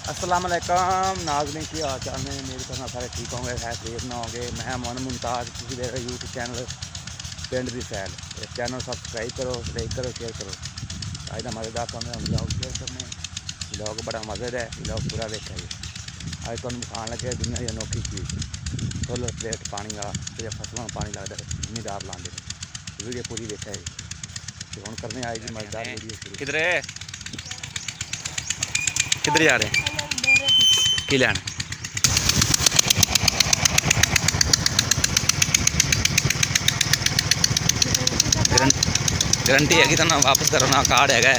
अस्सलामुअलैकुम नाज़रीन की हाल चाल ने मेरे करना सारे ठीक होंगे खैर खरीद ना होंगे। मैं मोहन मुमताज़ तुम देख रहे यूट्यूब चैनल पिंड दी सैल। इस चैनल सब्सक्राइब करो, लाइक करो, शेयर करो। अज का मज़ेदार समय ब्लॉग शेयर करने ब्लॉग बड़ा मज़ेदार है। ब्लॉग पूरा देखा जी। अज तुम दिखाने लगे दुनिया की अनोखी चीज़ सोलर प्लेट पानी वाला जो फसलों में पानी लगता है जिमीदार लाते हैं। वीडियो पूरी देखा जी। तो हम करने आए जी मज़ेदार वीडियो शुरू। किधर जा रहे हैं की लैन गारंटी है कि तुम वापस करो ना कार्ड है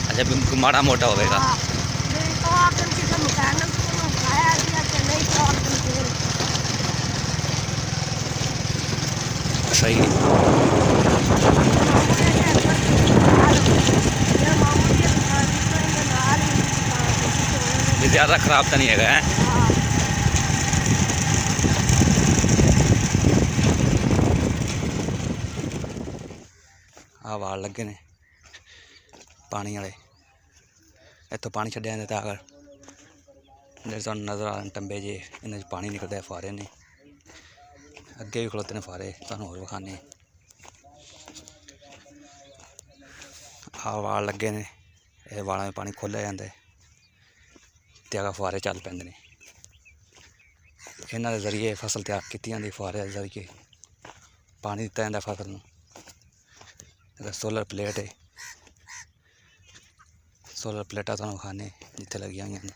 अच्छा माड़ा मोटा होगा सही ज़्यादा खराब तो नहीं है आ वाल लगे ने पानी वाले इतों पानी छड्या जाता अगर जो तुम नज़र आ टंबे जे इन्हें पानी निकलता है फारे ने अगे भी खलोते ने फारे तुहानू होर विखाने आ वाल लगे ने यह वालों में पानी खोलिया जाता है तो अगर फुहारे चल पैंदे ने इन्हां दे जरिए फसल तैयार की जाती फुहारे के जरिए पानी दिता जाता फसल में सोलर प्लेट है सोलर प्लेटा तुहानू विखाने जिथे लगी हुई ने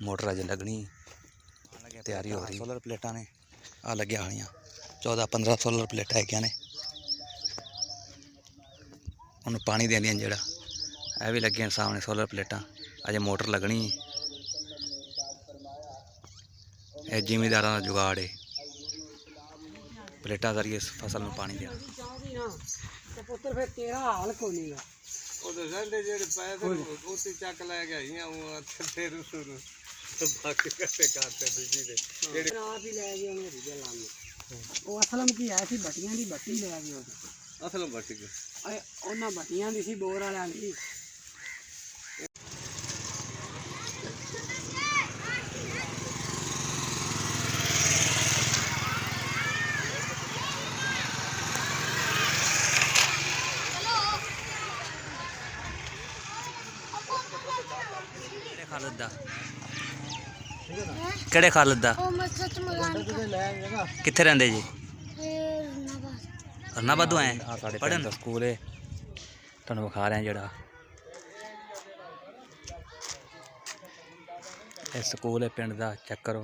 मोटर अजे लगनी तैयारी हो रही सोलर प्लेटा ने आ लगिया हुई 14-15 सोलर प्लेटा है ने उन्होंने पानी देंदियां जेड़ा यह भी लगे सामने सोलर प्लेटा अजे मोटर लगनी है जिमीदार का जुगाड़ है प्लेटा जरिए फसल में पानी देना बोर वाला किहड़े खालिद दा कित्थे रहिंदे जी रनाबादों आए पढ़न स्कूल है तुहानू विखा रहे हैं जेड़ा स्कूल है पिंड का चेक करो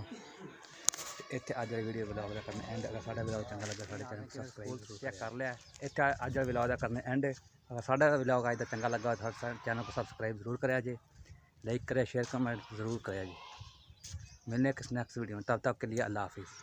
इत्थे अज वीडियो ब्लॉग का करना एंड अगर साडा ब्लॉग चंगा लगा साडे चैनल को सब्सक्राइब चेक कर लिया इत्थे अज ब्लॉग का करना एंड अगर साडा ब्लॉग अज तक चंगा लगा साडे चैनल को सब्सक्राइब जरूर करें जे लाइक करें शेयर कमेंट जरूर करें जी। मिलने किस नेक्स्ट वीडियो में तब तक के लिए अल्लाह हाफिज़।